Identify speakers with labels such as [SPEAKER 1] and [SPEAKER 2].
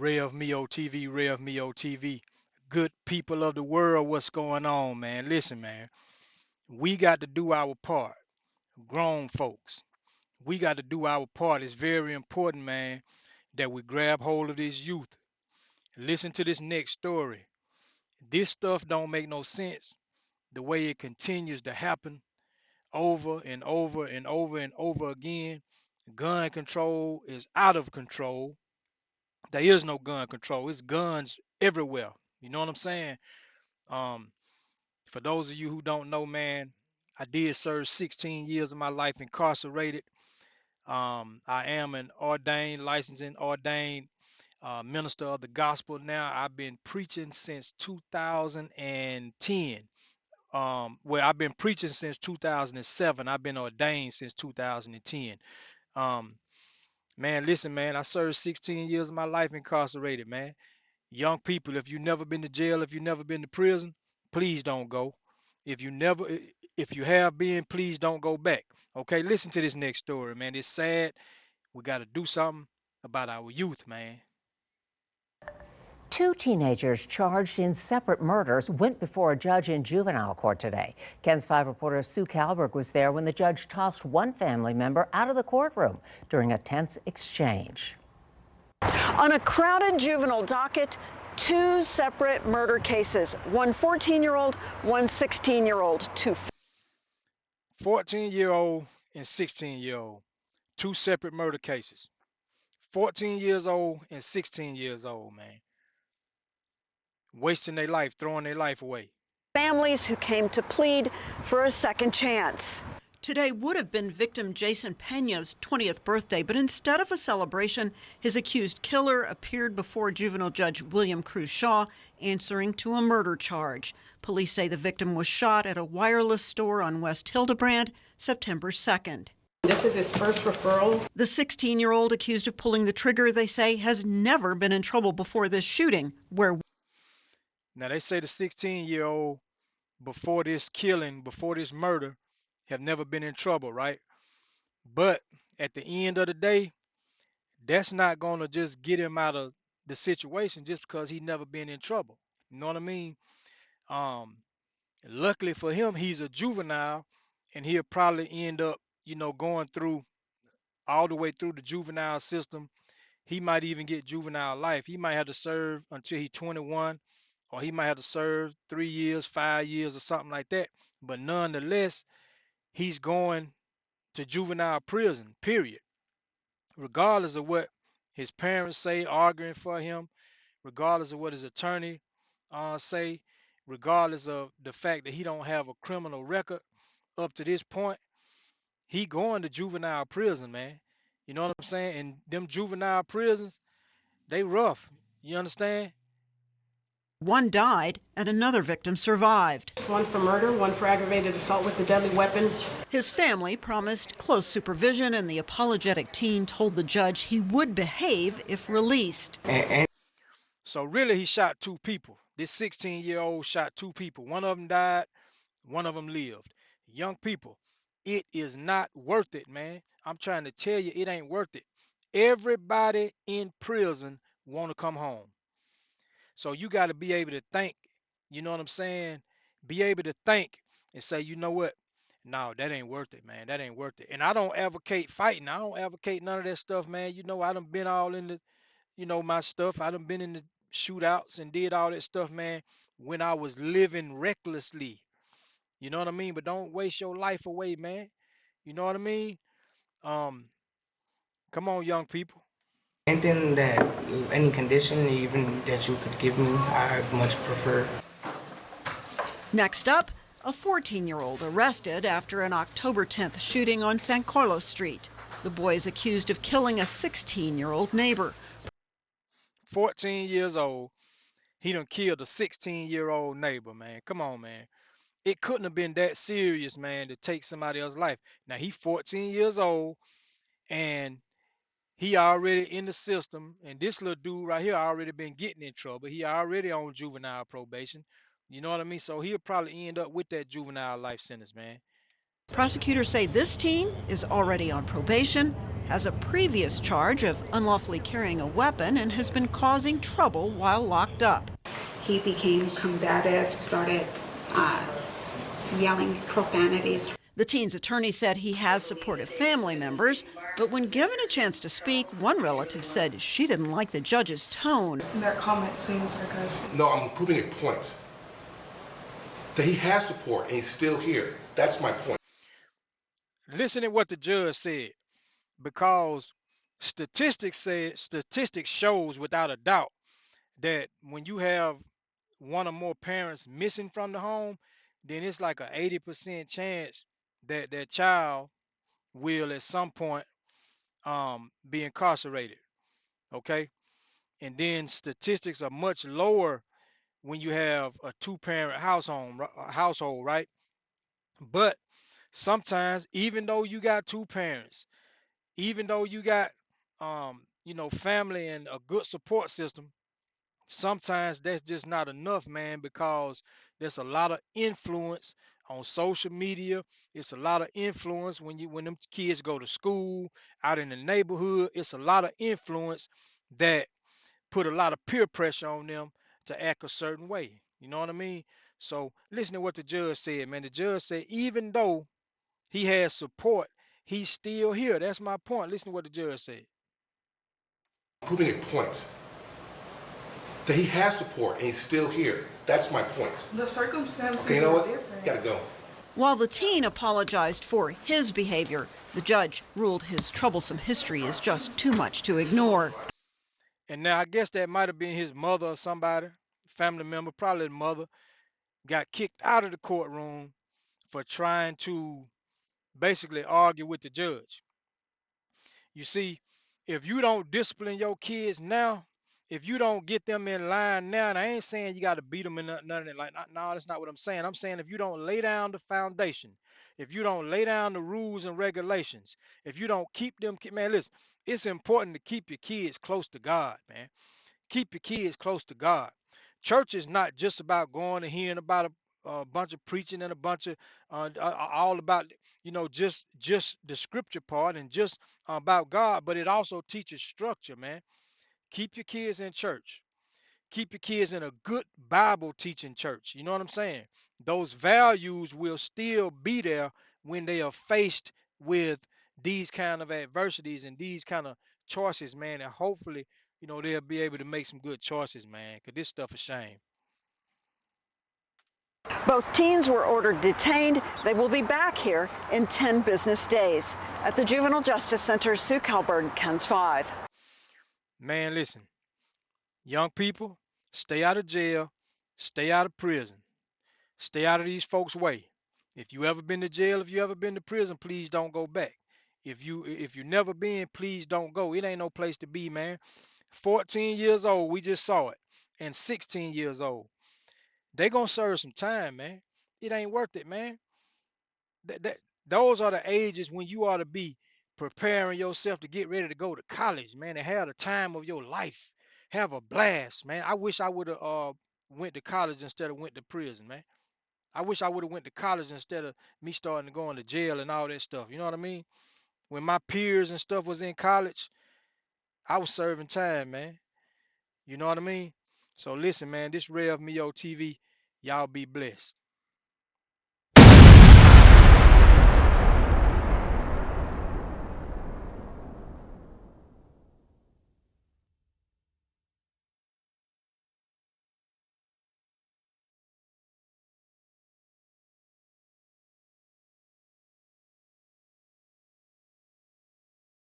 [SPEAKER 1] RevMeoTV, RevMeoTV. Good people of the world, what's going on, man? Listen, man, we got to do our part. Grown folks, we got to do our part. It's very important, man, that we grab hold of this youth. Listen to this next story. This stuff don't make no sense the way it continues to happen over and over and over and over again. Gun control is out of control. There is no gun control. It's guns everywhere. You know what I'm saying? Um, for those of you who don't know, man, I did serve 16 years of my life incarcerated. I am an ordained, licensing ordained minister of the gospel now. I've been preaching since 2010. Well, I've been preaching since 2007. I've been ordained since 2010. Um, man, listen, man, I served 16 years of my life incarcerated, man. Young people, if you've never been to jail, if you've never been to prison, please don't go. If you never, if you have been, please don't go back. Okay, listen to this next story, man. It's sad. We got to do something about our youth, man.
[SPEAKER 2] Two teenagers charged in separate murders went before a judge in juvenile court today. KENS 5 reporter Sue Kalberg was there when the judge tossed one family member out of the courtroom during a tense exchange.
[SPEAKER 3] On a crowded juvenile docket, two separate murder cases, one 14-year-old, one 16-year-old, two
[SPEAKER 1] 14-year-old and 16-year-old, two separate murder cases. 14 years old and 16 years old, man. Wasting their life, throwing their life away.
[SPEAKER 3] families who came to plead for a second chance.
[SPEAKER 4] Today would have been victim Jason Pena's 20th birthday, but instead of a celebration, his accused killer appeared before juvenile judge William Cruz Shaw, answering to a murder charge. Police say the victim was shot at a wireless store on West Hildebrand, September 2nd.
[SPEAKER 5] This is his first referral.
[SPEAKER 4] The 16-year-old accused of pulling the trigger, they say, has never been in trouble before this shooting, where
[SPEAKER 1] Now, they say the 16-year-old, before this killing, before this murder, have never been in trouble, right? But at the end of the day, that's not going to just get him out of the situation just because he never been in trouble. You know what I mean? Um, Luckily for him, he's a juvenile, and he'll probably end up, going through all the way through the juvenile system. He might even get juvenile life. He might have to serve until he's 21, or he might have to serve 3 years, 5 years, or something like that. But nonetheless, he's going to juvenile prison, period. Regardless of what his parents say, arguing for him, regardless of what his attorney say, regardless of the fact that he don't have a criminal record up to this point, he going to juvenile prison, man. You know what I'm saying? And them juvenile prisons, they rough. You understand?
[SPEAKER 4] one died and another victim survived.
[SPEAKER 5] One for murder, one for aggravated assault with a deadly weapon.
[SPEAKER 4] His family promised close supervision, and the apologetic teen told the judge he would behave if released.
[SPEAKER 1] So really, he shot two people. This 16-year-old shot two people. One of them died, one of them lived. Young people, it is not worth it, man. I'm trying to tell you, it ain't worth it. Everybody in prison want to come home. So you got to be able to think, you know what I'm saying? Be able to think and say, you know what? No, that ain't worth it, man. That ain't worth it. And I don't advocate fighting. I don't advocate none of that stuff, man. You know, I done been all in the, my stuff. I done been in the shootouts and did all that stuff, man, when I was living recklessly. You know what I mean? But don't waste your life away, man. You know what I mean? Um, Come on, young people.
[SPEAKER 5] Anything that, any condition even that you could give me, I much prefer.
[SPEAKER 4] Next up, a 14-year-old arrested after an October 10th shooting on San Carlos Street. The boy is accused of killing a 16-year-old neighbor.
[SPEAKER 1] 14 years old. He done killed a 16-year-old neighbor, man. Come on, man. It couldn't have been that serious, man, to take somebody else's life. Now, he 14 years old, and he already in the system. And this little dude right here already been getting in trouble. He already on juvenile probation. You know what I mean? So he'll probably end up with that juvenile life sentence, man.
[SPEAKER 4] Prosecutors say this teen is already on probation, has a previous charge of unlawfully carrying a weapon, and has been causing trouble while locked up.
[SPEAKER 6] He became combative, started yelling profanities.
[SPEAKER 4] The teen's attorney said he has supportive family members, but when given a chance to speak, one relative said she didn't like the judge's tone.
[SPEAKER 7] That comment seems sarcastic.
[SPEAKER 8] No, I'm proving a point. That he has support and he's still here. That's my point.
[SPEAKER 1] Listen to what the judge said, because statistics shows without a doubt that when you have one or more parents missing from the home, then it's like a 80% chance that that child will at some point be incarcerated. Okay, and then statistics are much lower when you have a two-parent household, right? But sometimes, even though you got two parents, even though you got family and a good support system, sometimes that's just not enough, man, because there's a lot of influence on social media. It's a lot of influence when them kids go to school, out in the neighborhood. It's a lot of influence that put a lot of peer pressure on them to act a certain way. You know what I mean? So listen to what the judge said, man. The judge said even though he has support, he's still here. That's my point. Listen to what the judge said.
[SPEAKER 8] I'm proving a point. That he has support and he's still here. That's my point.
[SPEAKER 7] The circumstances
[SPEAKER 8] Okay, you know
[SPEAKER 7] are
[SPEAKER 8] what?
[SPEAKER 7] different.
[SPEAKER 8] Gotta go.
[SPEAKER 4] While the teen apologized for his behavior, the judge ruled his troublesome history is just too much to ignore.
[SPEAKER 1] And now I guess that might have been his mother or somebody, family member, probably his mother, got kicked out of the courtroom for trying to basically argue with the judge. You see, if you don't discipline your kids now, if you don't get them in line now, and I ain't saying you got to beat them and none of that. Like, no, that's not what I'm saying. I'm saying if you don't lay down the foundation, if you don't lay down the rules and regulations, if you don't keep them, man, listen, it's important to keep your kids close to God, man. Keep your kids close to God. Church is not just about going and hearing about a bunch of preaching and a bunch of all about just the scripture part and just about God, but it also teaches structure, man. Keep your kids in church. Keep your kids in a good Bible teaching church. You know what I'm saying? Those values will still be there when they are faced with these kind of adversities and these kind of choices, man. And hopefully, they'll be able to make some good choices, man. Cause this stuff is shame.
[SPEAKER 3] Both teens were ordered detained. They will be back here in 10 business days. At the Juvenile Justice Center, Sue Kalberg, KENS 5.
[SPEAKER 1] Man, listen, young people, stay out of jail, stay out of prison, stay out of these folks' way. If you ever been to jail, if you ever been to prison, please don't go back. If you never been, please don't go. It ain't no place to be, man. 14 years old, we just saw it, and 16 years old. They gonna serve some time, man. It ain't worth it, man. That those are the ages when you ought to be preparing yourself to get ready to go to college, man, and have the time of your life. Have a blast, man. I wish I would have went to college instead of went to prison, man. I wish I would have went to college instead of me starting to go into jail and all that stuff. You know what I mean? When my peers and stuff was in college, I was serving time, man. You know what I mean? So listen, man, this RevMeoTV, y'all be blessed.